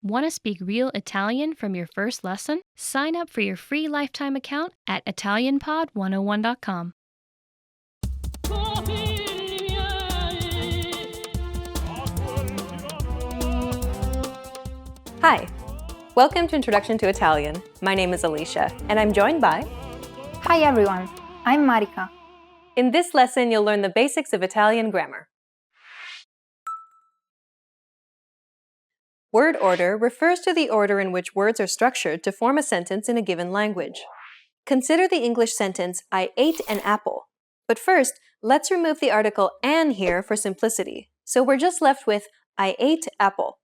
Want to speak real Italian from your first lesson? Sign up for your free lifetime account at ItalianPod101.com. Hi, welcome to Introduction to Italian. My name is Alicia, and I'm joined by... Hi everyone, I'm Marika. In this lesson, you'll learn the basics of Italian grammar. Word order refers to the order in which words are structured to form a sentence in a given language. Consider the English sentence, I ate an apple. But first, let's remove the article an here for simplicity. So we're just left with I ate apple.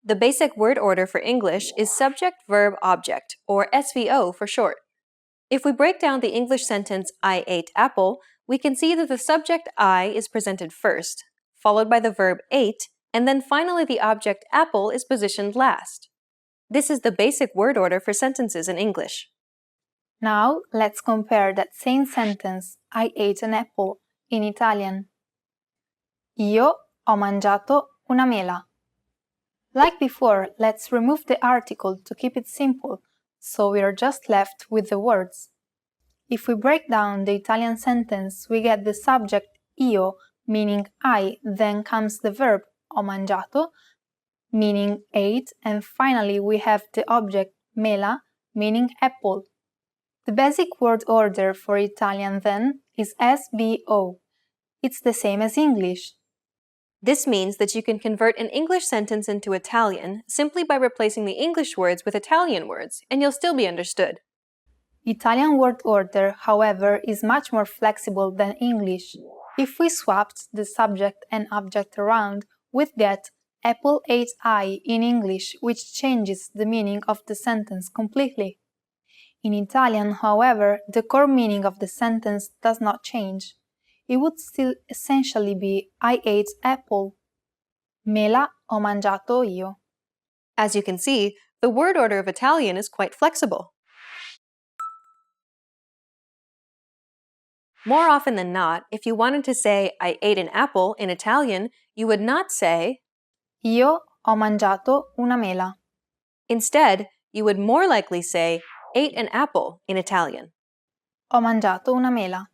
The basic word order for English is subject, verb, object, or SVO for short. If we break down the English sentence, I ate apple, we can see that the subject I is presented first, followed by the verb ate, and then finally the object apple is positioned last. This is the basic word order for sentences in English. Now, let's compare that same sentence, I ate an apple, in Italian. Io ho mangiato una mela. Like before, let's remove the article to keep it simple, so we are just left with the words. If we break down the Italian sentence, we get the subject io, meaning I, then comes the verb ho mangiato, meaning ate, and finally we have the object mela, meaning apple. The basic word order for Italian then is SVO. It's the same as English. This means that you can convert an English sentence into Italian simply by replacing the English words with Italian words, and you'll still be understood. Italian word order, however, is much more flexible than English. If we swapped the subject and object around, we'd get apple ate I in English, which changes the meaning of the sentence completely. In Italian, however, the core meaning of the sentence does not change. It would still essentially be I ate apple. Mela ho mangiato io. As you can see, the word order of Italian is quite flexible. More often than not, if you wanted to say I ate an apple in Italian, you would not say Io ho mangiato una mela. Instead, you would more likely say ate an apple in Italian. Ho mangiato una mela.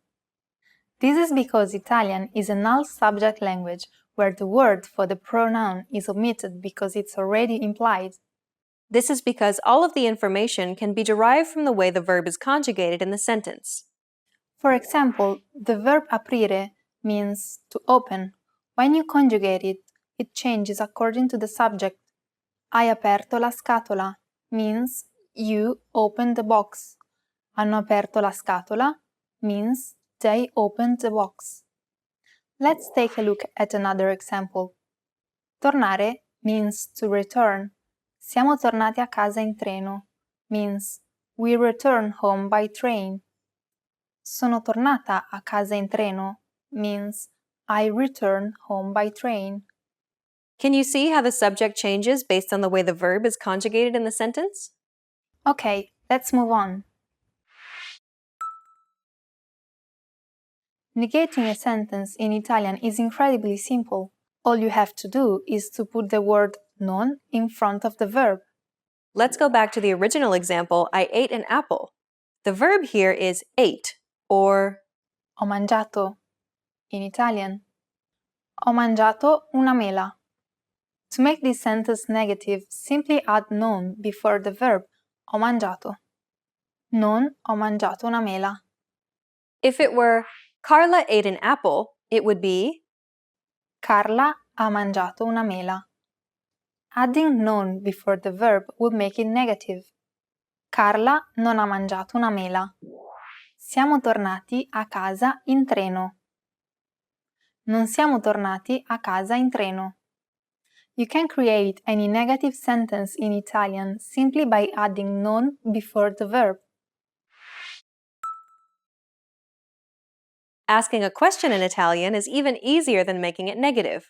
This is because Italian is a null subject language where the word for the pronoun is omitted because it's already implied. This is because all of the information can be derived from the way the verb is conjugated in the sentence. For example, the verb aprire means to open. When you conjugate it, it changes according to the subject. Hai aperto la scatola means you opened the box. Hanno aperto la scatola means they opened the box. Let's take a look at another example. Tornare means to return. Siamo tornati a casa in treno means we return home by train. Sono tornata a casa in treno means I return home by train. Can you see how the subject changes based on the way the verb is conjugated in the sentence? Okay, let's move on. Negating a sentence in Italian is incredibly simple. All you have to do is to put the word non in front of the verb. Let's go back to the original example, I ate an apple. The verb here is ate, or Ho mangiato. In Italian, ho mangiato una mela. To make this sentence negative, simply add non before the verb ho mangiato. Non ho mangiato una mela. If it were Carla ate an apple, it would be Carla ha mangiato una mela. Adding non before the verb would make it negative. Carla non ha mangiato una mela. Siamo tornati a casa in treno. Non siamo tornati a casa in treno. You can create any negative sentence in Italian simply by adding non before the verb. Asking a question in Italian is even easier than making it negative.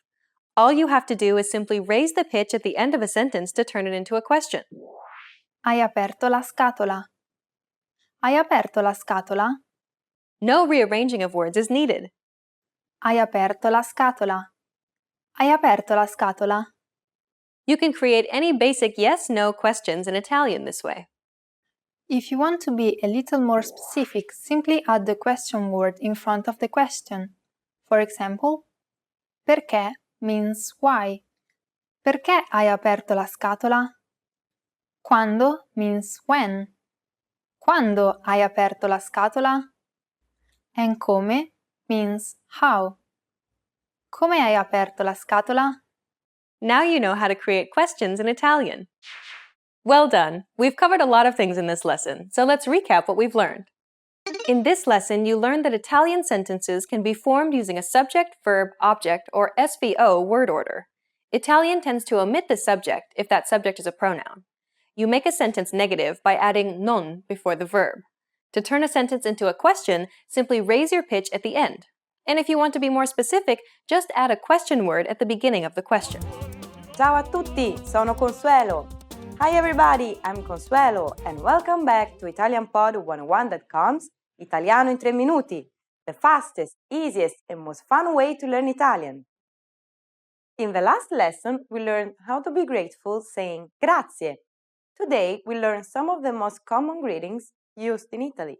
All you have to do is simply raise the pitch at the end of a sentence to turn it into a question. Hai aperto la scatola. Hai aperto la scatola? No rearranging of words is needed. Hai aperto la scatola. Hai aperto la scatola? You can create any basic yes-no questions in Italian this way. If you want to be a little more specific, simply add the question word in front of the question. For example, perché means why. Perché hai aperto la scatola? Quando means when. Quando hai aperto la scatola? And come means how. Come hai aperto la scatola? Now you know how to create questions in Italian. Well done! We've covered a lot of things in this lesson, so let's recap what we've learned. In this lesson, you learned that Italian sentences can be formed using a subject, verb, object, or SVO word order. Italian tends to omit the subject if that subject is a pronoun. You make a sentence negative by adding non before the verb. To turn a sentence into a question, simply raise your pitch at the end. And if you want to be more specific, just add a question word at the beginning of the question. Ciao a tutti, sono Consuelo. Hi everybody, I'm Consuelo and welcome back to ItalianPod101.com's Italiano in 3 minuti, the fastest, easiest and most fun way to learn Italian. In the last lesson, we learned how to be grateful saying grazie. Today, we learn some of the most common greetings used in Italy.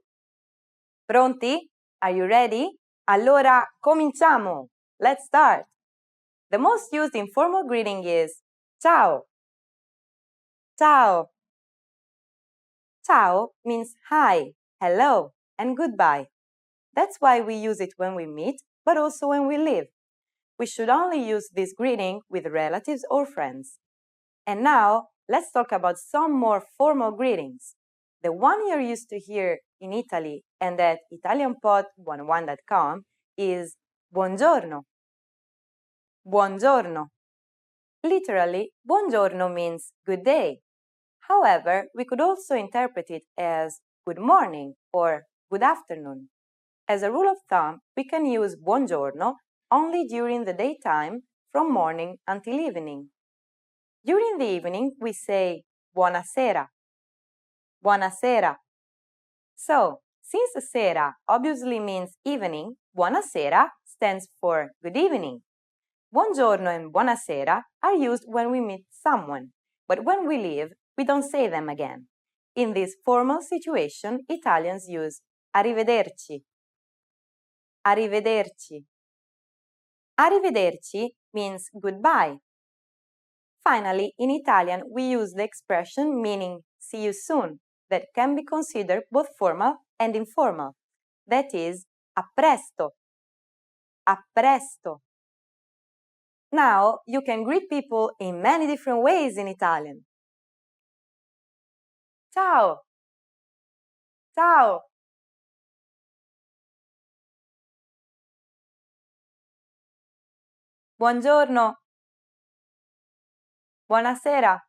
Pronti? Are you ready? Allora, cominciamo! Let's start! The most used informal greeting is ciao. Ciao. Ciao means hi, hello, and goodbye. That's why we use it when we meet, but also when we leave. We should only use this greeting with relatives or friends. And now, let's talk about some more formal greetings. The one you're used to hear in Italy and at ItalianPod101.com is buongiorno. Buongiorno. Literally, buongiorno means good day. However, we could also interpret it as good morning or good afternoon. As a rule of thumb, we can use buongiorno only during the daytime from morning until evening. During the evening, we say buonasera. Buonasera. So, since sera obviously means evening, buonasera stands for good evening. Buongiorno and buonasera are used when we meet someone, but when we leave, we don't say them again. In this formal situation, Italians use arrivederci. Arrivederci. Arrivederci means goodbye. Finally, in Italian, we use the expression meaning see you soon that can be considered both formal and informal. That is, a presto. A presto. Now, you can greet people in many different ways in Italian. Ciao. Ciao. Buongiorno. Buonasera.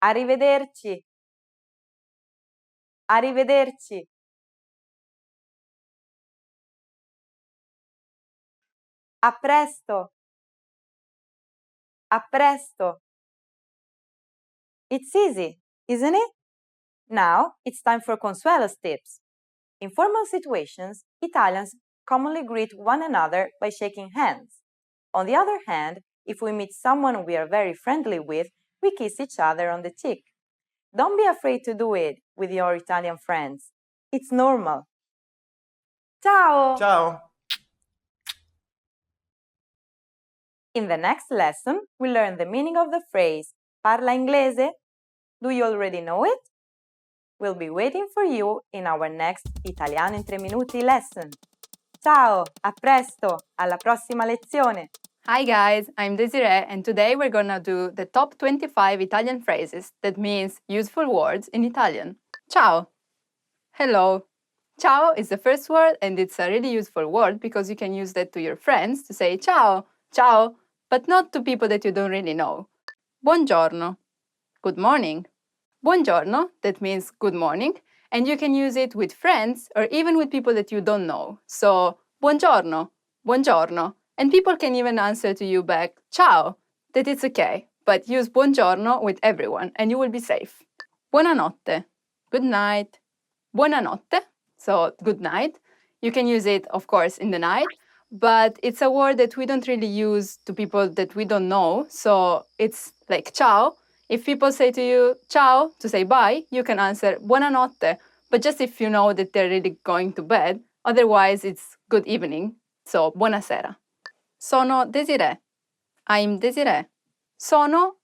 Arrivederci. Arrivederci. A presto. A presto. It's easy, isn't it? Now, it's time for Consuelo's tips. In formal situations, Italians commonly greet one another by shaking hands. On the other hand, if we meet someone we are very friendly with, we kiss each other on the cheek. Don't be afraid to do it with your Italian friends. It's normal. Ciao! Ciao! In the next lesson, we learn the meaning of the phrase parla inglese? Do you already know it? We'll be waiting for you in our next Italiano in 3 minuti lesson. Ciao, a presto, alla prossima lezione. Hi guys, I'm Desiree and today we're gonna do the top 25 Italian phrases that means useful words in Italian. Ciao! Hello! Ciao is the first word and it's a really useful word because you can use that to your friends to say ciao, ciao, but not to people that you don't really know. Buongiorno. Good morning. Buongiorno, that means good morning, and you can use it with friends or even with people that you don't know. So, buongiorno, buongiorno. And people can even answer to you back, ciao, that it's okay, but use buongiorno with everyone and you will be safe. Buonanotte, good night. Buonanotte, so good night. You can use it, of course, in the night, but it's a word that we don't really use to people that we don't know. So it's like ciao. If people say to you ciao to say bye, you can answer buonanotte, but just if you know that they're really going to bed. Otherwise, it's good evening. So buonasera. Sono Desiree. I'm Desiree. Sono,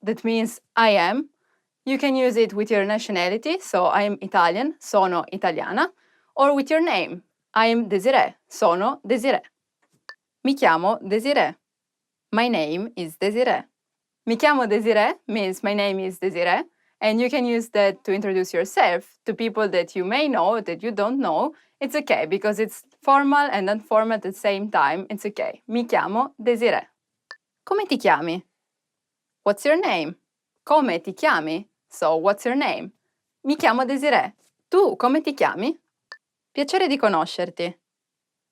that means I am. You can use it with your nationality, so I'm Italian, sono italiana, or with your name. I'm Desiree, sono Desiree. Mi chiamo Desiree. My name is Desiree. Mi chiamo Desiree means my name is Desiree, and you can use that to introduce yourself to people that you may know, that you don't know. It's okay, because it's formal and informal at the same time. It's okay. Mi chiamo Desiree. Come ti chiami? What's your name? Come ti chiami? So, what's your name? Mi chiamo Desiree. Tu come ti chiami? Piacere di conoscerti.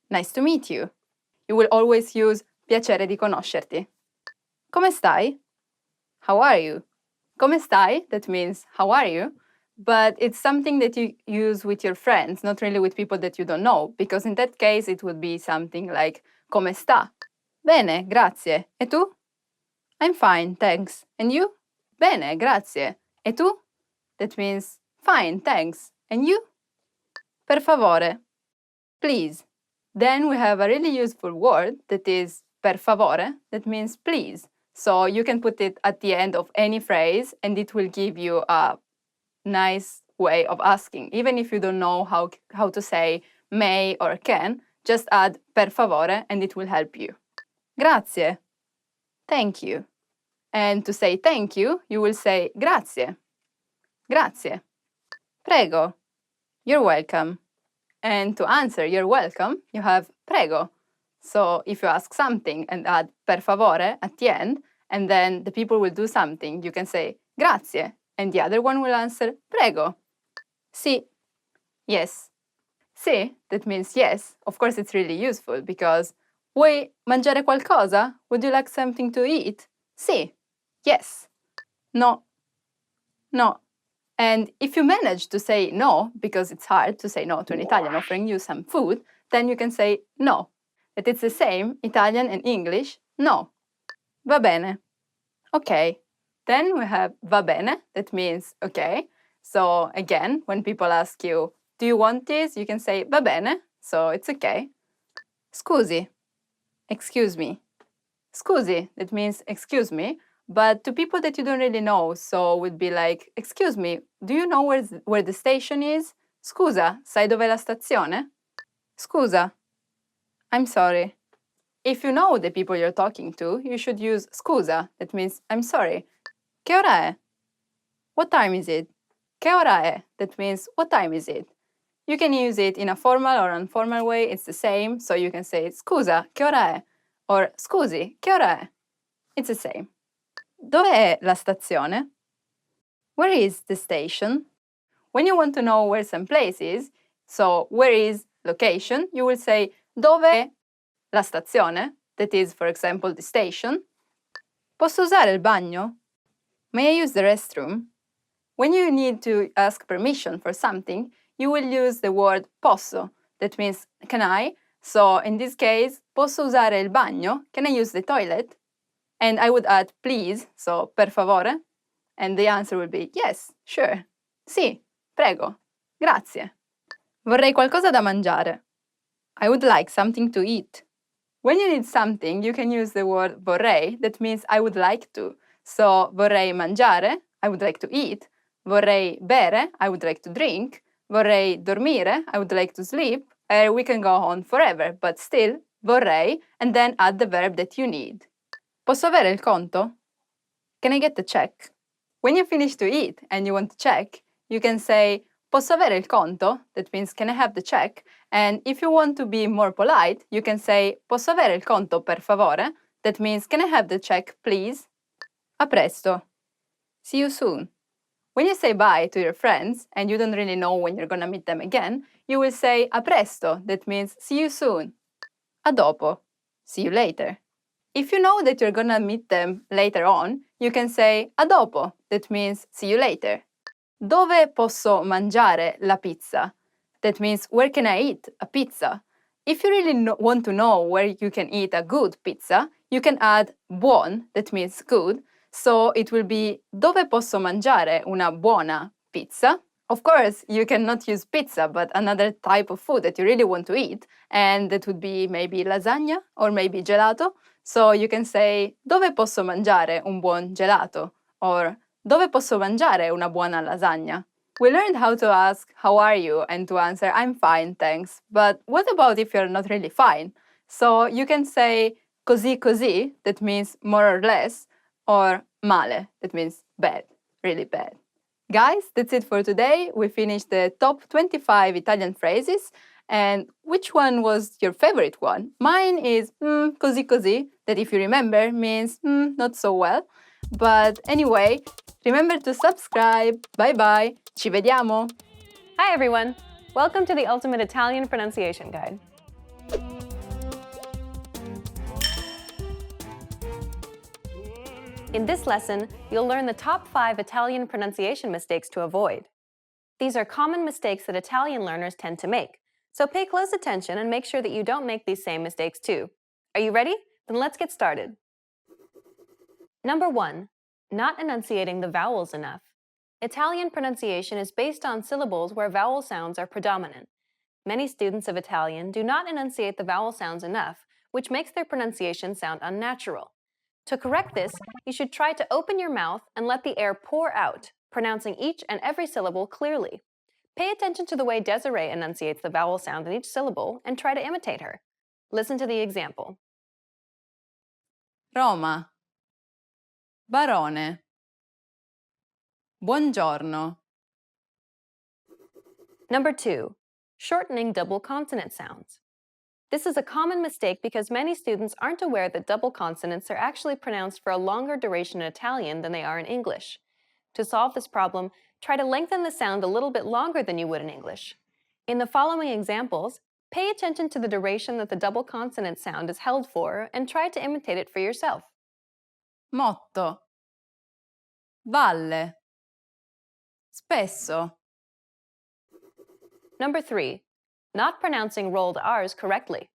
Nice to meet you. You will always use piacere di conoscerti. Come stai? How are you? Come stai? That means how are you? But it's something that you use with your friends, not really with people that you don't know, because in that case it would be something like come sta? Bene, grazie. E tu? I'm fine, thanks. And you? Bene, grazie. E tu? That means fine, thanks. And you? Per favore. Please. Then we have a really useful word that is per favore, that means please. So you can put it at the end of any phrase and it will give you a nice way of asking. Even if you don't know how to say may or can, just add per favore and it will help you. Grazie. Thank you. And to say thank you, you will say grazie. Grazie. Prego. You're welcome. And to answer you're welcome, you have prego. So if you ask something and add per favore at the end, and then the people will do something, you can say grazie, and the other one will answer prego. Sì. Yes. Sì, that means yes. Of course, it's really useful because vuoi mangiare qualcosa? Would you like something to eat? Sì. Yes. No. No. And if you manage to say no, because it's hard to say no to an Italian offering you some food, then you can say no. That it's the same, Italian and English, no. Va bene. Okay. Then we have va bene, that means okay. So again, when people ask you, do you want this? You can say va bene, so it's okay. Scusi. Excuse me. Scusi, that means excuse me. But to people that you don't really know, so would be like, excuse me, do you know where the station is? Scusa, sai dov'è la stazione? Scusa. I'm sorry. If you know the people you're talking to, you should use scusa, that means I'm sorry. Che ora è? What time is it? Che ora è? That means what time is it? You can use it in a formal or informal way, it's the same, so you can say scusa, che ora è? Or scusi, che ora è? It's the same. Dove è la stazione? Where is the station? When you want to know where some place is, so where is location, you will say dove è la stazione, that is, for example, the station. Posso usare il bagno? May I use the restroom? When you need to ask permission for something, you will use the word posso, that means can I? So in this case, posso usare il bagno? Can I use the toilet? And I would add please, so per favore, and the answer would be yes, sure. Sì, prego, grazie. Vorrei qualcosa da mangiare. I would like something to eat. When you need something, you can use the word vorrei, that means I would like to. So vorrei mangiare, I would like to eat. Vorrei bere, I would like to drink. Vorrei dormire, I would like to sleep. We can go on forever, but still, vorrei, and then add the verb that you need. Posso avere il conto? Can I get the check? When you finish to eat and you want to check, you can say posso avere il conto? That means can I have the check? And if you want to be more polite, you can say posso avere il conto per favore? That means can I have the check, please? A presto. See you soon. When you say bye to your friends and you don't really know when you're gonna meet them again, you will say a presto. That means see you soon. A dopo. See you later. If you know that you're gonna meet them later on, you can say a dopo, that means see you later. Dove posso mangiare la pizza? That means where can I eat a pizza? if you really want to know where you can eat a good pizza, you can add buon, that means good, so it will be dove posso mangiare una buona pizza. Of course, you cannot use pizza, but another type of food that you really want to eat, and that would be maybe lasagna or maybe gelato. So you can say dove posso mangiare un buon gelato or dove posso mangiare una buona lasagna. We learned how to ask, how are you? And to answer, I'm fine, thanks. But what about if you're not really fine? So you can say così così, that means more or less, or male, that means bad, really bad. Guys, that's it for today. We finished the top 25 Italian phrases. And which one was your favorite one? Mine is così così, that if you remember means not so well. But anyway, remember to subscribe. Bye bye. Ci vediamo. Hi everyone! Welcome to the Ultimate Italian Pronunciation Guide. In this lesson, you'll learn the top 5 Italian pronunciation mistakes to avoid. These are common mistakes that Italian learners tend to make, so pay close attention and make sure that you don't make these same mistakes too. Are you ready? Then let's get started. Number 1. Not enunciating the vowels enough. Italian pronunciation is based on syllables where vowel sounds are predominant. Many students of Italian do not enunciate the vowel sounds enough, which makes their pronunciation sound unnatural. To correct this, you should try to open your mouth and let the air pour out, pronouncing each and every syllable clearly. Pay attention to the way Desiree enunciates the vowel sound in each syllable and try to imitate her. Listen to the example. Roma. Barone. Buongiorno. Number 2. Shortening double consonant sounds. This is a common mistake because many students aren't aware that double consonants are actually pronounced for a longer duration in Italian than they are in English. To solve this problem, try to lengthen the sound a little bit longer than you would in English. In the following examples, pay attention to the duration that the double consonant sound is held for and try to imitate it for yourself. Motto. Valle. Spesso. Number 3. Not pronouncing rolled R's correctly.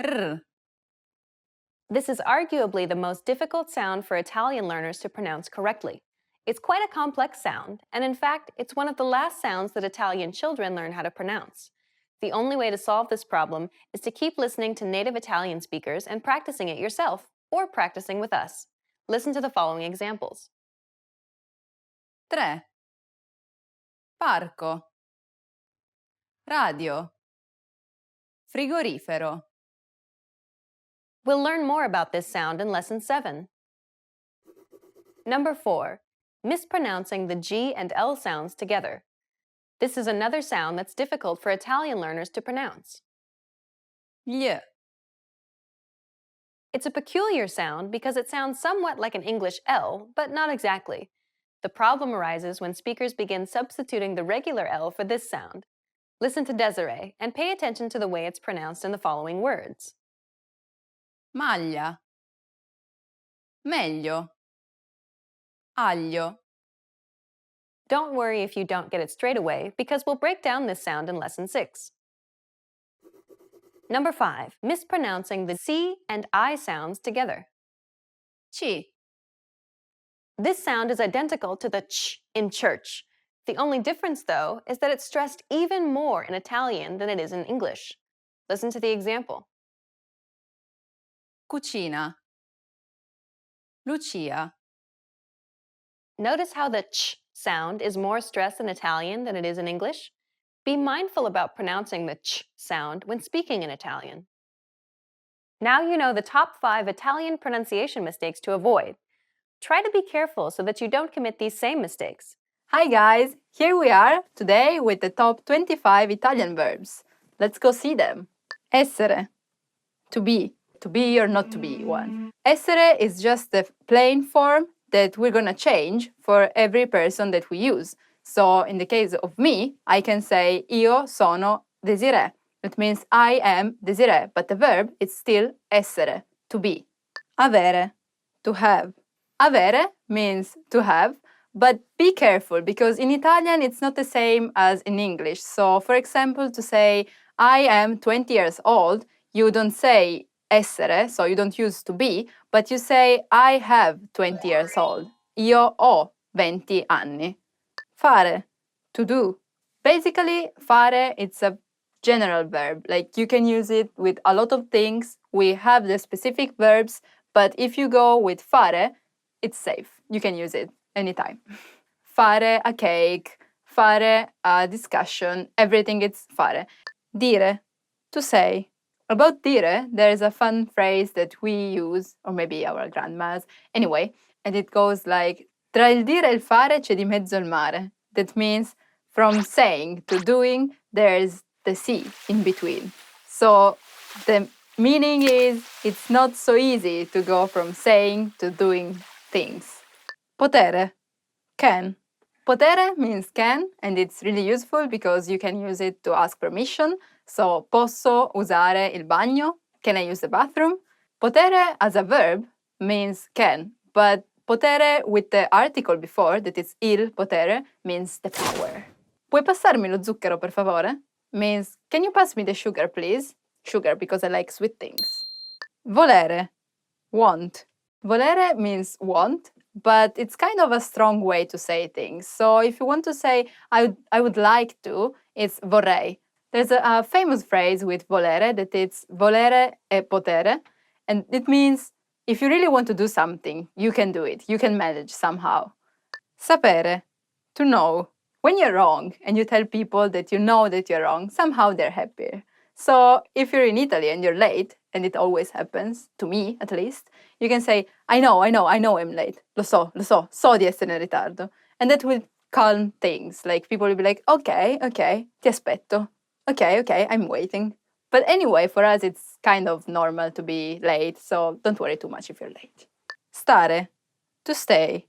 R. This is arguably the most difficult sound for Italian learners to pronounce correctly. It's quite a complex sound, and in fact, it's one of the last sounds that Italian children learn how to pronounce. The only way to solve this problem is to keep listening to native Italian speakers and practicing it yourself, or practicing with us. Listen to the following examples. 3. Parco. Radio. Frigorifero. We'll learn more about this sound in Lesson 7. Number 4. Mispronouncing the G and L sounds together. This is another sound that's difficult for Italian learners to pronounce. Gli. It's a peculiar sound because it sounds somewhat like an English L, but not exactly. The problem arises when speakers begin substituting the regular L for this sound. Listen to Desiree and pay attention to the way it's pronounced in the following words. Maglia. Meglio. Aglio. Don't worry if you don't get it straight away, because we'll break down this sound in Lesson 6. Number 5. Mispronouncing the C and I sounds together. Ci. This sound is identical to the ch in church. The only difference, though, is that it's stressed even more in Italian than it is in English. Listen to the example. Cucina. Lucia. Notice how the ch sound is more stressed in Italian than it is in English? Be mindful about pronouncing the ch sound when speaking in Italian. Now you know the top 5 Italian pronunciation mistakes to avoid. Try to be careful so that you don't commit these same mistakes. Hi guys, here we are today with the top 25 Italian verbs. Let's go see them. Essere. To be or not to be one. Essere is just the plain form that we're gonna change for every person that we use. So in the case of me, I can say io sono Desiree. It means I am Desiree, but the verb is still essere, to be. Avere, to have. Avere means to have, but be careful because in Italian it's not the same as in English. So for example, to say I am 20 years old, you don't say essere, so you don't use to be, but you say I have 20 years old. Io ho 20 anni. Fare, to do. Basically, fare, it's a general verb. Like you can use it with a lot of things. We have the specific verbs, but if you go with fare, it's safe. You can use it anytime. Fare a cake, fare a discussion, everything is fare. Dire, to say. About dire, there is a fun phrase that we use, or maybe our grandmas, anyway, and it goes like, tra il dire e il fare c'è di mezzo il mare. That means from saying to doing, there's the sea in between. So the meaning is, it's not so easy to go from saying to doing things. Potere, can. Potere means can, and it's really useful because you can use it to ask permission. So, posso usare il bagno? Can I use the bathroom? Potere as a verb means can, but potere with the article before, that is il potere, means the power. Puoi passarmi lo zucchero, per favore? Means, can you pass me the sugar, please? Sugar, because I like sweet things. Volere, want. Volere means want, but it's kind of a strong way to say things. So if you want to say, I would like to, it's vorrei. There's a famous phrase with volere that it's volere e potere, and it means if you really want to do something, you can do it. You can manage somehow. Sapere, to know. When you're wrong and you tell people that you know that you're wrong, somehow they're happier. So if you're in Italy and you're late, and it always happens, to me at least, you can say, I know I'm late. Lo so di essere in ritardo. And that will calm things. Like people will be like, okay, ti aspetto. Okay, I'm waiting. But anyway, for us, it's kind of normal to be late, so don't worry too much if you're late. Stare, to stay.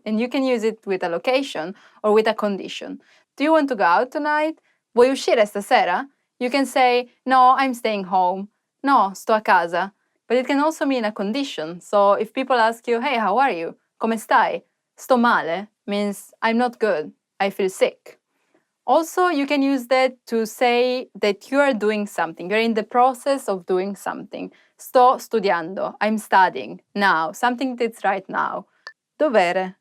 And you can use it with a location or with a condition. Do you want to go out tonight? Vuoi uscire stasera? You can say, no, I'm staying home. No, sto a casa. But it can also mean a condition. So if people ask you, hey, how are you? Come stai? Sto male means I'm not good. I feel sick. Also, you can use that to say that you are doing something. You're in the process of doing something. Sto studiando. I'm studying now. Something that's right now. Dovere,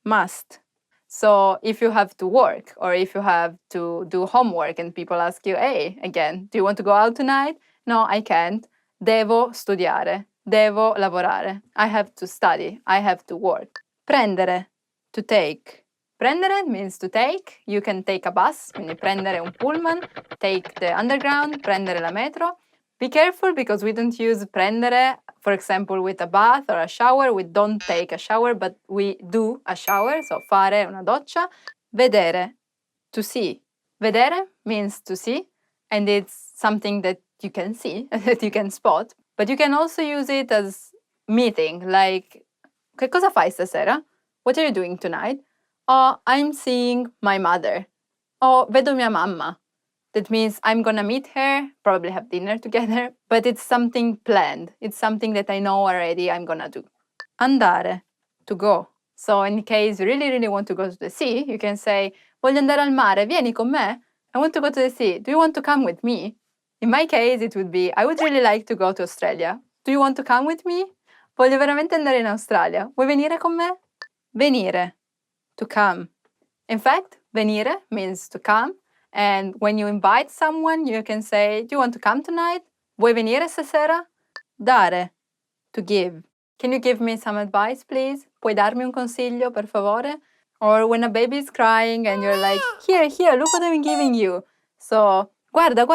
must. So if you have to work or if you have to do homework and people ask you, hey, again, do you want to go out tonight? No, I can't. Devo studiare. Devo lavorare. I have to study. I have to work. Prendere, to take. Prendere means to take. You can take a bus, quindi prendere un pullman, take the underground, prendere la metro. Be careful because we don't use prendere, for example, with a bath or a shower. We don't take a shower, but we do a shower, so fare una doccia. Vedere, to see. Vedere means to see, and it's something that you can see, that you can spot. But you can also use it as meeting, like, che cosa fai stasera? What are you doing tonight? Oh, I'm seeing my mother. Oh, vedo mia mamma. That means I'm gonna meet her, probably have dinner together, but it's something planned. It's something that I know already I'm gonna do. Andare, to go. So in case you really want to go to the sea, you can say, voglio andare al mare, vieni con me. I want to go to the sea. Do you want to come with me? In my case, it would be, I would really like to go to Australia. Do you want to come with me? Voglio veramente andare in Australia. Vuoi venire con me? Venire, to come. In fact, venire means to come. And when you invite someone, you can say, do you want to come tonight? Vuoi venire stasera? Dare, to give. Can you give me some advice, please? Puoi darmi un consiglio, per favore? Or when a baby is crying and you're like, here, look what I'm giving you. So, guarda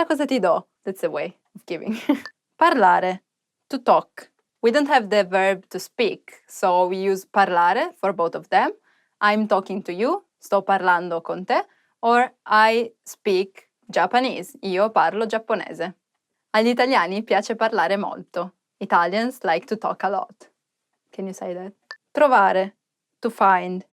cosa ti do. That's a way of giving. Parlare, to talk. We don't have the verb to speak, so we use parlare for both of them. I'm talking to you, sto parlando con te, or I speak Japanese, io parlo giapponese. Agli italiani piace parlare molto. Italians like to talk a lot. Can you say that? Trovare, to find.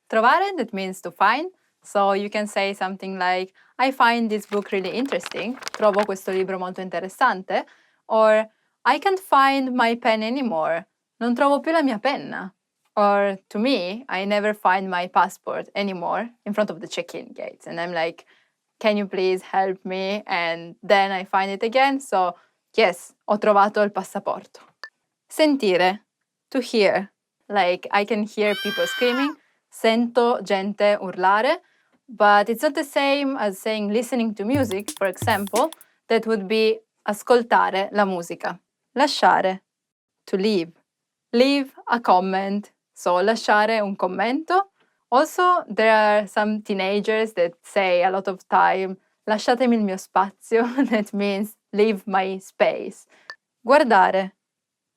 Trovare, that means to find. So you can say something like, I find this book really interesting. Trovo questo libro molto interessante. Or, I can't find my pen anymore. Non trovo più la mia penna. Or, to me, I never find my passport anymore in front of the check-in gates. And I'm like, can you please help me? And then I find it again. So, yes, ho trovato il passaporto. Sentire, to hear. Like, I can hear people screaming. Sento gente urlare. But it's not the same as saying listening to music, for example. That would be ascoltare la musica. Lasciare, to leave. Leave a comment. So, lasciare un commento. Also, there are some teenagers that say a lot of time, lasciatemi il mio spazio. That means leave my space. Guardare,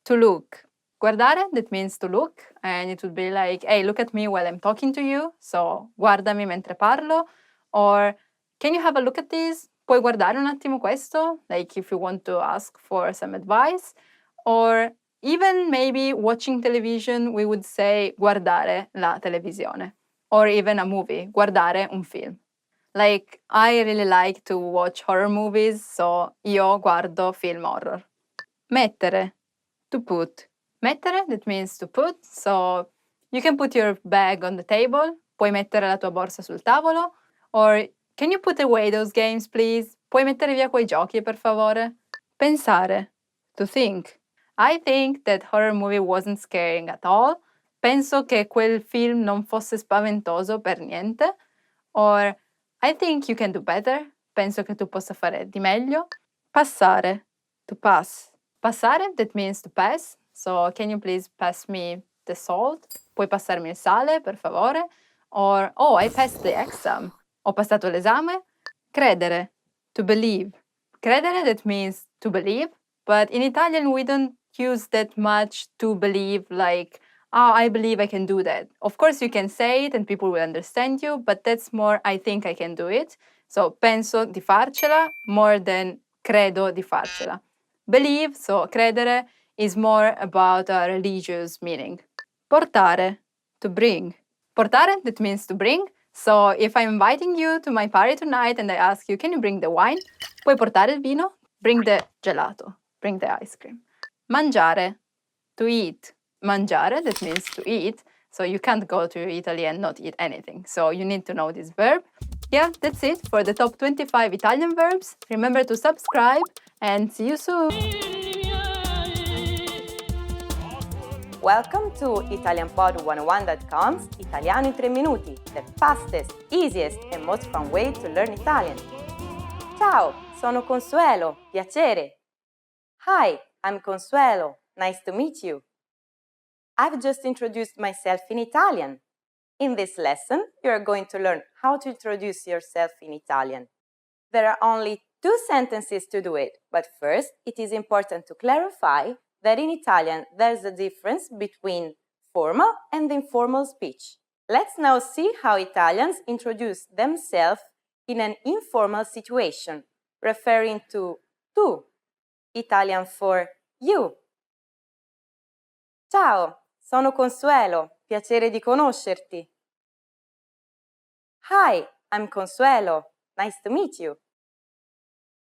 to look. Guardare, that means to look, and it would be like, hey, look at me while I'm talking to you. So, guardami mentre parlo. Or, can you have a look at this? Puoi guardare un attimo questo? Like, if you want to ask for some advice. Or, even maybe watching television, we would say guardare la televisione. Or even a movie, guardare un film. Like, I really like to watch horror movies, so io guardo film horror. Mettere, to put. Mettere, that means to put, so you can put your bag on the table, puoi mettere la tua borsa sul tavolo, or can you put away those games, please? Puoi mettere via quei giochi, per favore? Pensare, to think. I think that horror movie wasn't scaring at all. Penso che quel film non fosse spaventoso per niente. Or, I think you can do better. Penso che tu possa fare di meglio. Passare, to pass. Passare, that means to pass. So, can you please pass me the salt? Puoi passarmi il sale, per favore? Or, oh, I passed the exam. Ho passato l'esame. Credere, to believe. Credere, that means to believe. But in Italian, we don't use that much to believe, like, oh, I believe I can do that. Of course, you can say it and people will understand you, but that's more, I think I can do it. So, penso di farcela more than credo di farcela. Believe, so credere, is more about a religious meaning. Portare, to bring. Portare, that means to bring. So, if I'm inviting you to my party tonight and I ask you, can you bring the wine? Puoi portare il vino? Bring the gelato. Bring the ice cream. Mangiare, to eat. Mangiare, that means to eat. So you can't go to Italy and not eat anything. So you need to know this verb. Yeah, that's it for the top 25 Italian verbs. Remember to subscribe and see you soon. Welcome to ItalianPod101.com's Italiano in 3 minuti, the fastest, easiest and most fun way to learn Italian. Ciao, sono Consuelo, piacere. Hi, I'm Consuelo, nice to meet you. I've just introduced myself in Italian. In this lesson, you are going to learn how to introduce yourself in Italian. There are only 2 sentences to do it, but first, it is important to clarify that in Italian, there's a difference between formal and informal speech. Let's now see how Italians introduce themselves in an informal situation, referring to tu, Italian for you. Ciao, sono Consuelo, piacere di conoscerti. Hi, I'm Consuelo, nice to meet you.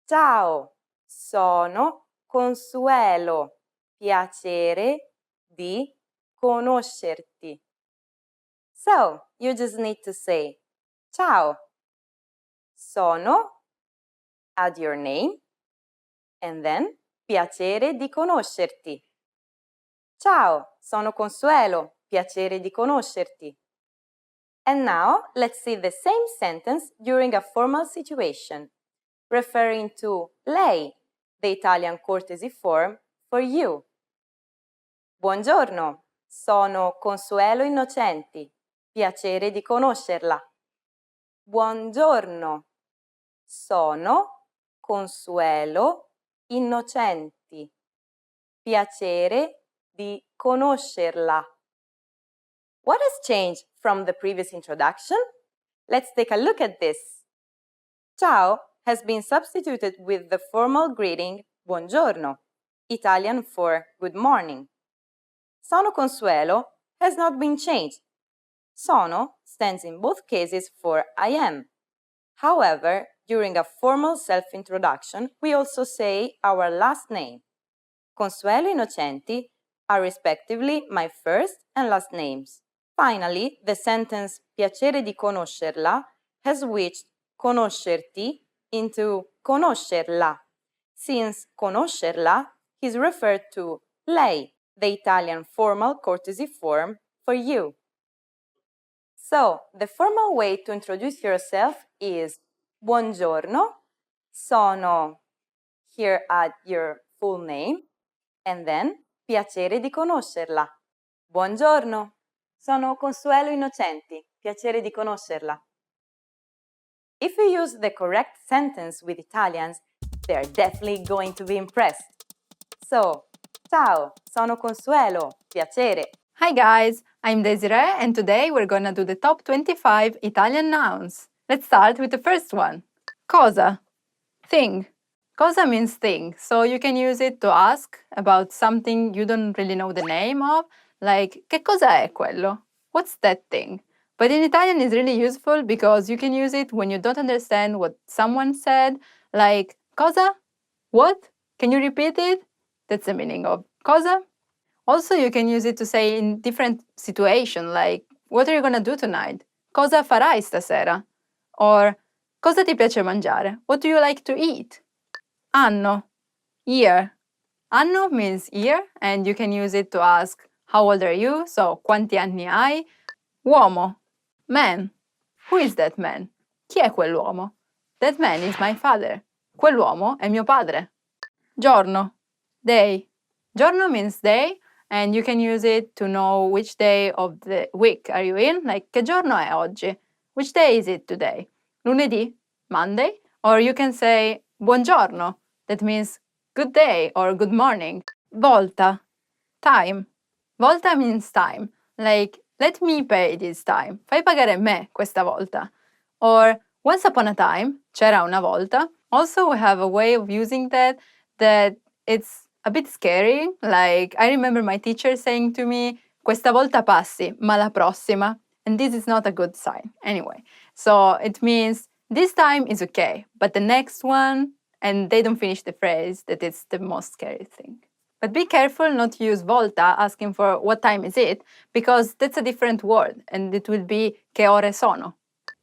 Ciao, sono Consuelo, piacere di conoscerti. So, you just need to say, ciao, sono, add your name, and then piacere di conoscerti. Ciao, sono Consuelo, piacere di conoscerti. And now, let's see the same sentence during a formal situation, referring to lei, the Italian courtesy form for you. Buongiorno, sono Consuelo Innocenti, piacere di conoscerla. Buongiorno, sono Consuelo Innocenti, piacere di conoscerla. What has changed from the previous introduction? Let's take a look at this. Ciao has been substituted with the formal greeting buongiorno, Italian for good morning. Sono Consuelo has not been changed. Sono stands in both cases for I am. However, during a formal self-introduction, we also say our last name. Consuelo Innocenti are respectively my first and last names. Finally, the sentence piacere di conoscerla has switched conoscerti into conoscerla, since conoscerla is referred to lei, the Italian formal courtesy form for you. So, the formal way to introduce yourself is buongiorno, sono, here add your full name, and then piacere di conoscerla. Buongiorno, sono Consuelo Innocenti, piacere di conoscerla. If you use the correct sentence with Italians, they are definitely going to be impressed. So, ciao, sono Consuelo, piacere. Hi guys, I'm Desiree and today we're gonna do the top 25 Italian nouns. Let's start with the first one. Cosa, thing. Cosa means thing, so you can use it to ask about something you don't really know the name of, like che cosa è quello? What's that thing? But in Italian it's really useful because you can use it when you don't understand what someone said, like cosa? What? Can you repeat it? That's the meaning of cosa. Also, you can use it to say in different situations, like what are you gonna do tonight? Cosa farai stasera? Or cosa ti piace mangiare? What do you like to eat? Anno, year. Anno means year, and you can use it to ask how old are you, so quanti anni hai? Uomo, man. Who is that man? Chi è quell'uomo? That man is my father. Quell'uomo è mio padre. Giorno, day. Giorno means day, and you can use it to know which day of the week are you in, like che giorno è oggi? Which day is it today? Lunedì, Monday, or you can say buongiorno, that means good day or good morning. Volta, time. Volta means time, like let me pay this time. Fai pagare me questa volta. Or once upon a time, c'era una volta. Also, we have a way of using that it's a bit scary. Like, I remember my teacher saying to me, questa volta passi, ma la prossima. And this is not a good sign. Anyway, so it means this time is okay, but the next one, and they don't finish the phrase, that it's the most scary thing. But be careful not to use volta asking for what time is it, because that's a different word, and it will be che ore sono.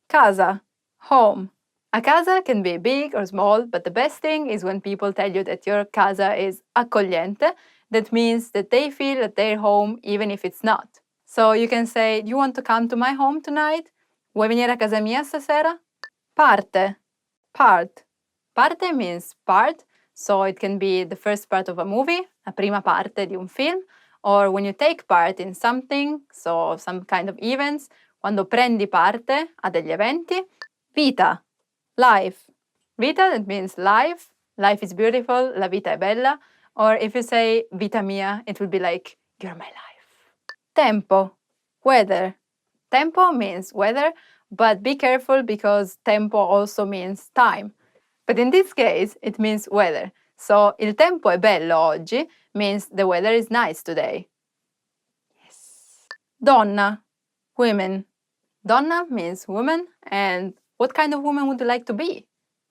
Casa, home. A casa can be big or small, but the best thing is when people tell you that your casa is accogliente. That means that they feel at their home even if it's not. So you can say, do you want to come to my home tonight? Vuoi venire a casa mia stasera? Parte, part. Parte means part, so it can be the first part of a movie, la prima parte di un film, or when you take part in something, so some kind of events, quando prendi parte a degli eventi. Vita, life. Vita, that means life. Life is beautiful, la vita è bella. Or if you say vita mia, it will be like, you're my life. Tempo, weather. Tempo means weather, but be careful because tempo also means time. But in this case, it means weather. So, il tempo è bello oggi means the weather is nice today. Yes. Donna, women. Donna means woman, and what kind of woman would you like to be?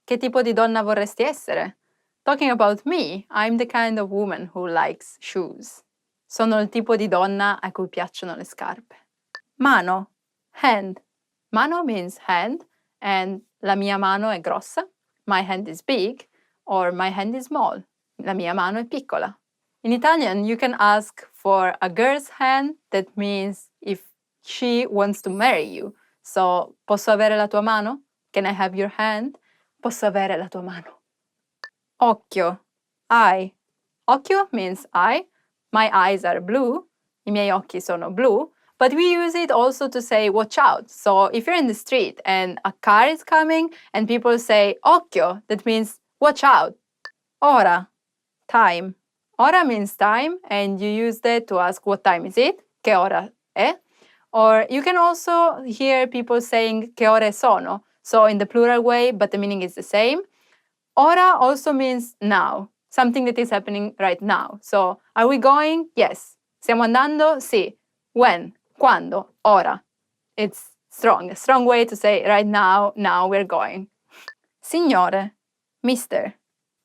Che tipo di donna vorresti essere? Talking about me, I'm the kind of woman who likes shoes. Sono il tipo di donna a cui piacciono le scarpe. Mano, hand. Mano means hand, and la mia mano è grossa. My hand is big, or my hand is small. La mia mano è piccola. In Italian, you can ask for a girl's hand. That means if she wants to marry you. So, posso avere la tua mano? Can I have your hand? Posso avere la tua mano. Occhio, eye. Occhio means eye. My eyes are blue. I miei occhi sono blu. But we use it also to say watch out. So if you're in the street and a car is coming and people say occhio, that means watch out. Ora, time. Ora means time, and you use that to ask what time is it? Che ora è? Or you can also hear people saying che ore sono. So in the plural way, but the meaning is the same. Ora also means now, something that is happening right now. So, are we going? Yes. Stiamo andando? Sì. When? Quando? Ora. It's strong, a strong way to say right now we're going. Signore, mister.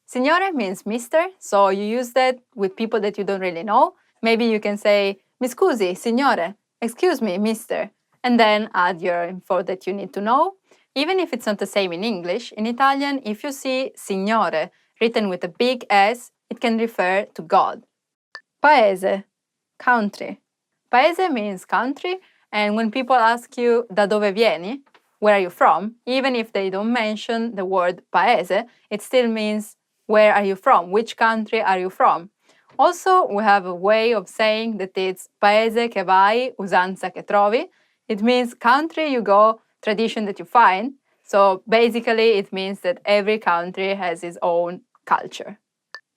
Signore means mister, so you use that with people that you don't really know. Maybe you can say, mi scusi, signore, excuse me, mister, and then add your info that you need to know. Even if it's not the same in English, in Italian, if you see Signore written with a big S, it can refer to God. Paese, country. Paese means country, and when people ask you da dove vieni, where are you from, even if they don't mention the word paese, it still means where are you from, which country are you from. Also, we have a way of saying that it's paese che vai, usanza che trovi. It means country you go, tradition that you find. So basically, it means that every country has its own culture.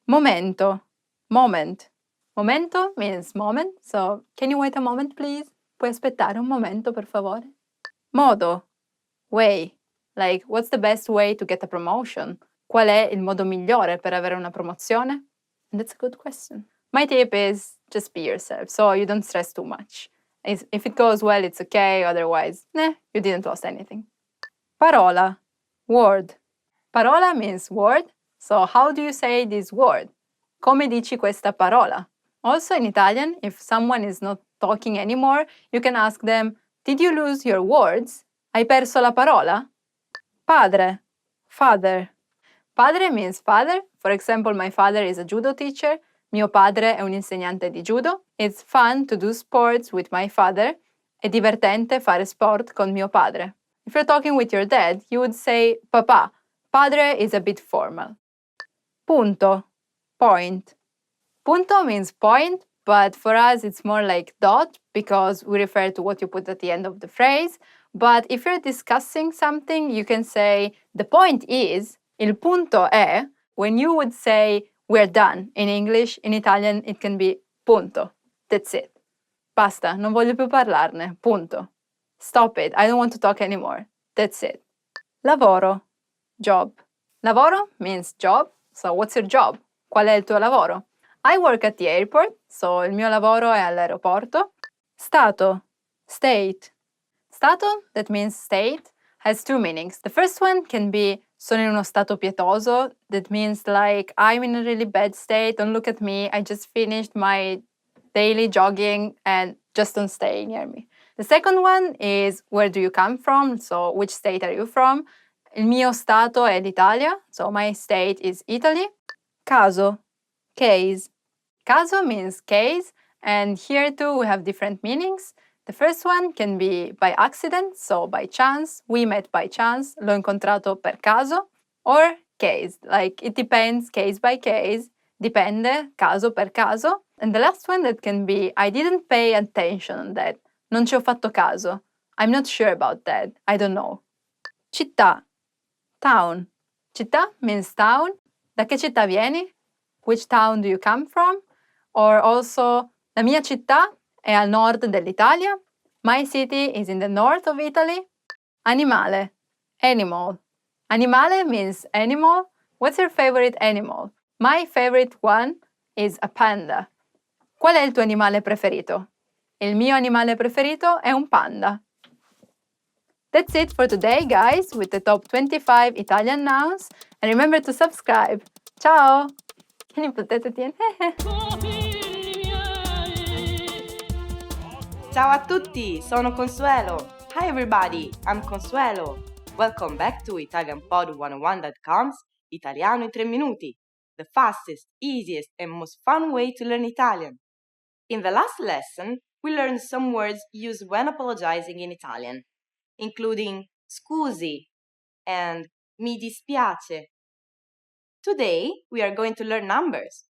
Momento, moment. Momento means moment, so can you wait a moment, please? Puoi aspettare un momento, per favore? Modo, way. Like, what's the best way to get a promotion? Qual è il modo migliore per avere una promozione? And that's a good question. My tip is just be yourself, so you don't stress too much. If it goes well, it's okay, otherwise, you didn't lose anything. Parola, word. Parola means word, so how do you say this word? Come dici questa parola? Also in Italian, if someone is not talking anymore, you can ask them, did you lose your words? Hai perso la parola? Padre, father. Padre means father. For example, my father is a judo teacher. Mio padre è un insegnante di judo. It's fun to do sports with my father. È divertente fare sport con mio padre. If you're talking with your dad, you would say papà. Padre is a bit formal. Punto, point. Punto means point, but for us it's more like dot because we refer to what you put at the end of the phrase. But if you're discussing something, you can say the point is, il punto è, when you would say we're done in English, in Italian it can be punto. That's it. Basta, non voglio più parlarne, punto. Stop it, I don't want to talk anymore. That's it. Lavoro, job. Lavoro means job, so what's your job? Qual è il tuo lavoro? I work at the airport, so il mio lavoro è all'aeroporto. Stato, state. Stato, that means state, has two meanings. The first one can be sono in uno stato pietoso, that means like I'm in a really bad state, don't look at me, I just finished my daily jogging and just don't stay near me. The second one is where do you come from, so which state are you from? Il mio stato è l'Italia, so my state is Italy. Caso, case. Caso means case, and here too we have different meanings. The first one can be by accident, so by chance, we met by chance, l'ho incontrato per caso, or case, like it depends, case by case, dipende, caso per caso. And the last one that can be, I didn't pay attention on that, non ci ho fatto caso, I'm not sure about that, I don't know. Città, town. Città means town. Da che città vieni? Which town do you come from? Or also, la mia città è al nord dell'Italia. My city is in the north of Italy. Animale, animal. Animale means animal. What's your favorite animal? My favorite one is a panda. Qual è il tuo animale preferito? Il mio animale preferito è un panda. That's it for today, guys, with the top 25 Italian nouns. And remember to subscribe. Ciao! Can you put that at the end? Ciao a tutti, sono Consuelo. Hi everybody, I'm Consuelo. Welcome back to ItalianPod101.com's Italiano in 3 minuti, the fastest, easiest, and most fun way to learn Italian. In the last lesson, we learned some words used when apologizing in Italian, including scusi and mi dispiace. Today, we are going to learn numbers.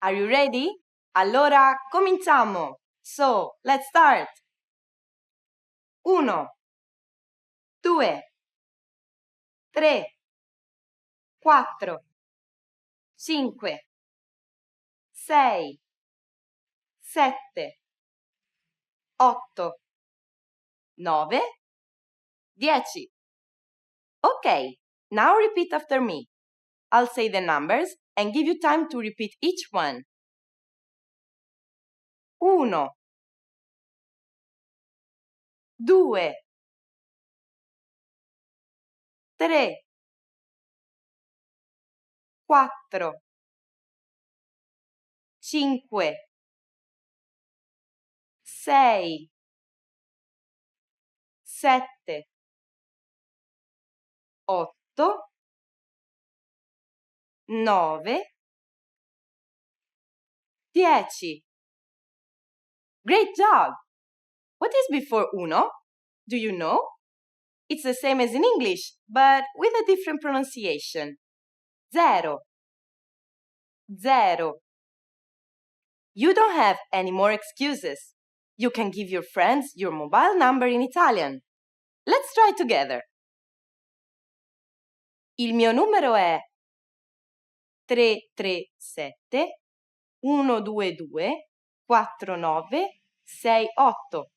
Are you ready? Allora, cominciamo! So, let's start! 1, 2, 3, 4, 5, 6, 7, 8, 9, 10. Okay, now repeat after me. I'll say the numbers and give you time to repeat each one. 1, 2, 3, 4, 5, 6, 7, 8, 9, 10. Great job! What is before uno? Do you know? It's the same as in English, but with a different pronunciation. Zero. Zero. You don't have any more excuses. You can give your friends your mobile number in Italian. Let's try together. Il mio numero è 337 122 4968.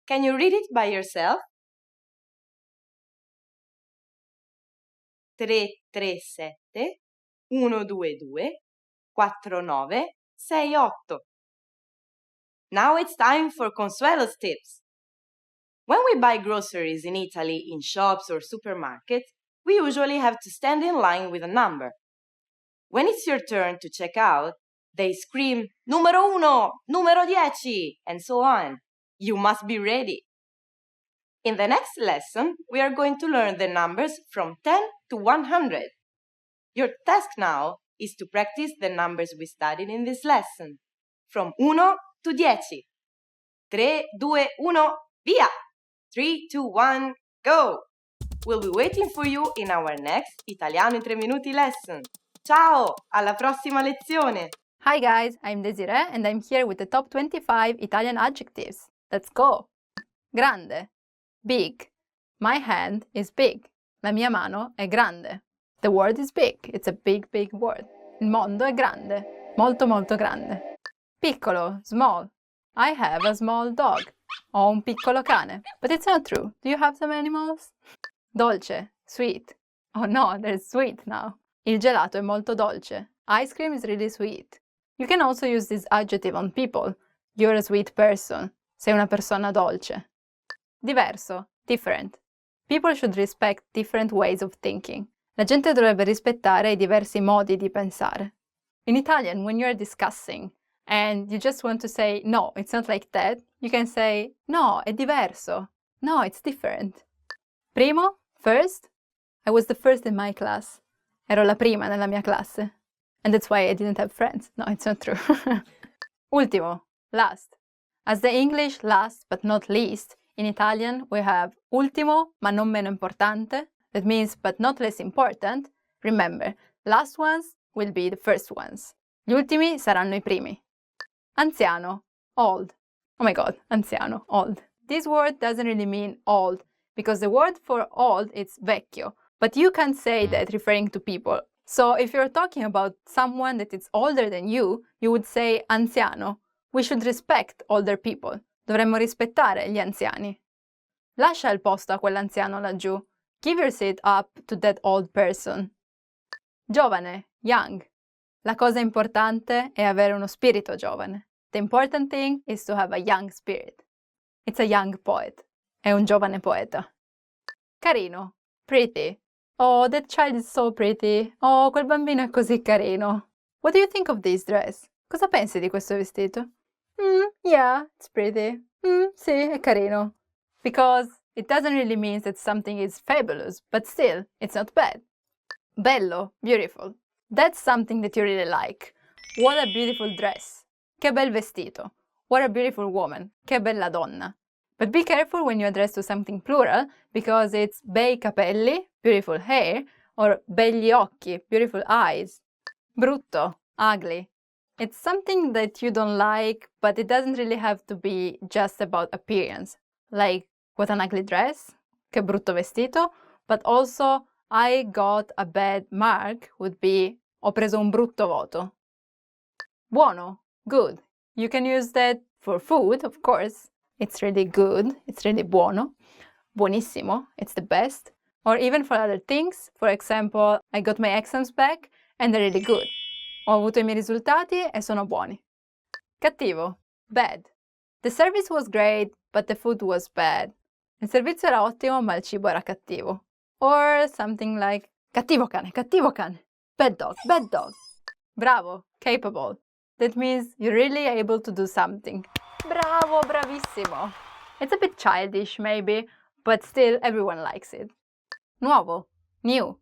Can you read it by yourself? 337 122 4968. Now it's time for Consuelo's tips. When we buy groceries in Italy in shops or supermarkets, we usually have to stand in line with a number. When it's your turn to check out, they scream, numero uno, numero 10, and so on. You must be ready. In the next lesson, we are going to learn the numbers from 10 to 100. Your task now is to practice the numbers we studied in this lesson, from 1 to 10. 3, 2, 1, via! 3, 2, 1, go! We'll be waiting for you in our next Italiano in 3 minuti lesson. Ciao! Alla prossima lezione! Hi guys, I'm Desiree and I'm here with the top 25 Italian adjectives. Let's go! Grande, big. My hand is big. La mia mano è grande. The word is big. It's a big, big word. Il mondo è grande. Molto, molto grande. Piccolo, small. I have a small dog. Ho un piccolo cane. But it's not true. Do you have some animals? Dolce, sweet. Oh no, there's sweet now. Il gelato è molto dolce. Ice cream is really sweet. You can also use this adjective on people. You're a sweet person. Sei una persona dolce. Diverso, different. People should respect different ways of thinking. La gente dovrebbe rispettare i diversi modi di pensare. In Italian, when you're discussing and you just want to say, no, it's not like that, you can say, no, è diverso. No, it's different. Primo, first. I was the first in my class. Ero la prima nella mia classe. And that's why I didn't have friends. No, it's not true. Ultimo, last. As the English last but not least, in Italian we have ultimo ma non meno importante. That means but not less important. Remember, last ones will be the first ones. Gli ultimi saranno i primi. Anziano, old. Oh my god, anziano, old. This word doesn't really mean old because the word for old is vecchio. But you can't say that referring to people. So if you're talking about someone that is older than you would say anziano. We should respect older people. Dovremmo rispettare gli anziani. Lascia il posto a quell'anziano laggiù. Give your seat up to that old person. Giovane, young. La cosa importante è avere uno spirito giovane. The important thing is to have a young spirit. It's a young poet. È un giovane poeta. Carino, pretty. Oh, that child is so pretty. Oh, quel bambino è così carino. What do you think of this dress? Cosa pensi di questo vestito? Yeah, it's pretty. Sì, è carino. Because it doesn't really mean that something is fabulous, but still, it's not bad. Bello, beautiful. That's something that you really like. What a beautiful dress. Che bel vestito. What a beautiful woman. Che bella donna. But be careful when you address to something plural, because it's bei capelli, beautiful hair, or begli occhi, beautiful eyes. Brutto, ugly. It's something that you don't like, but it doesn't really have to be just about appearance. Like, what an ugly dress, che brutto vestito, but also, I got a bad mark would be, ho preso un brutto voto. Buono, good. You can use that for food, of course. It's really good, it's really buono. Buonissimo, it's the best. Or even for other things. For example, I got my exams back and they're really good. Ho avuto I miei risultati e sono buoni. Cattivo, bad. The service was great, but the food was bad. Il servizio era ottimo, ma il cibo era cattivo. Or something like, cattivo cane, bad dog, bad dog. Bravo, capable. That means you're really able to do something. Bravo, bravissimo. It's a bit childish maybe, but still everyone likes it. Nuovo, new.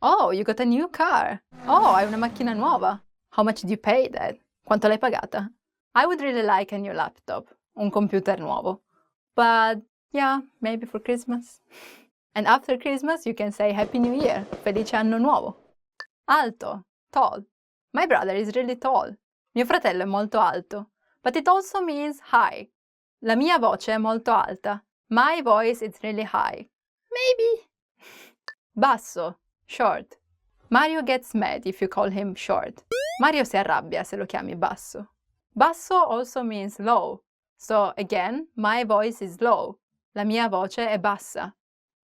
Oh, you got a new car. Oh, hai una macchina nuova. How much did you pay that? Quanto l'hai pagata? I would really like a new laptop, un computer nuovo. But yeah, maybe for Christmas. And after Christmas, you can say Happy New Year, Felice Anno Nuovo. Alto, tall. My brother is really tall. Mio fratello è molto alto. But it also means high. La mia voce è molto alta. My voice is really high. Maybe. Basso, short. Mario gets mad if you call him short. Mario si arrabbia se lo chiami basso. Basso also means low. So again, my voice is low. La mia voce è bassa.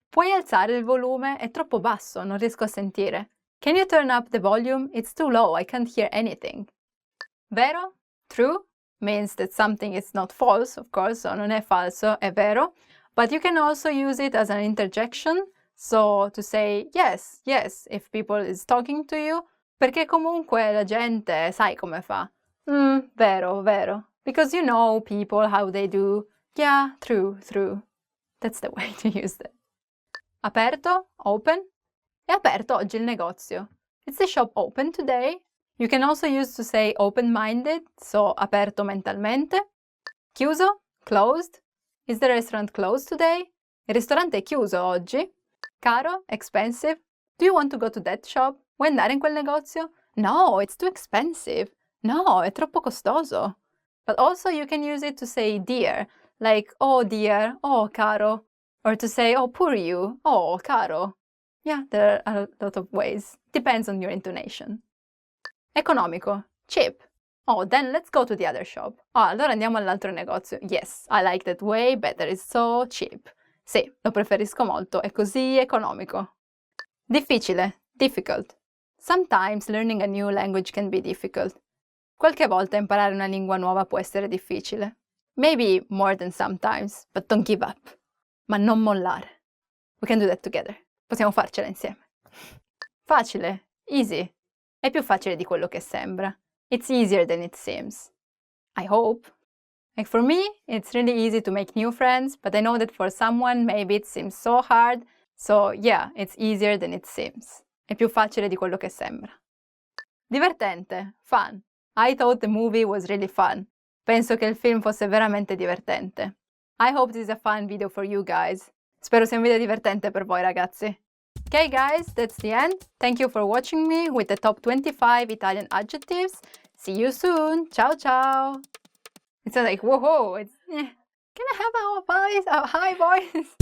Puoi alzare il volume? È troppo basso, non riesco a sentire. Can you turn up the volume? It's too low, I can't hear anything. Vero? True? Means that something is not false, of course, so non è falso, è vero. But you can also use it as an interjection, so to say yes, yes, if people is talking to you, perché comunque la gente sai come fa. Vero, vero. Because you know people, how they do. Yeah, true, true. That's the way to use it. Aperto, open. È aperto oggi il negozio. Is the shop open today? You can also use to say open-minded, so aperto mentalmente. Chiuso, closed. Is the restaurant closed today? Il ristorante è chiuso oggi. Caro, expensive. Do you want to go to that shop? Vuoi andare in quel negozio? No, it's too expensive. No, è troppo costoso. But also you can use it to say dear, like oh dear, oh caro. Or to say oh poor you, oh caro. Yeah, there are a lot of ways. Depends on your intonation. Economico, cheap. Oh, then let's go to the other shop. Oh, allora andiamo all'altro negozio. Yes, I like that way better, it's so cheap. Sì, lo preferisco molto, è così economico. Difficile, difficult. Sometimes learning a new language can be difficult. Qualche volta imparare una lingua nuova può essere difficile. Maybe more than sometimes, but don't give up. Ma non mollare. We can do that together. Possiamo farcela insieme. Facile, easy. È più facile di quello che sembra. It's easier than it seems. I hope. Like for me, it's really easy to make new friends, but I know that for someone maybe it seems so hard. So yeah, it's easier than it seems. È più facile di quello che sembra. Divertente, fun. I thought the movie was really fun. Penso che il film fosse veramente divertente. I hope this is a fun video for you guys. Spero sia un video divertente per voi ragazzi. Okay guys, that's the end. Thank you for watching me with the top 25 Italian adjectives. See you soon. Ciao ciao. It's like, whoa, it's... Can I have a high voice?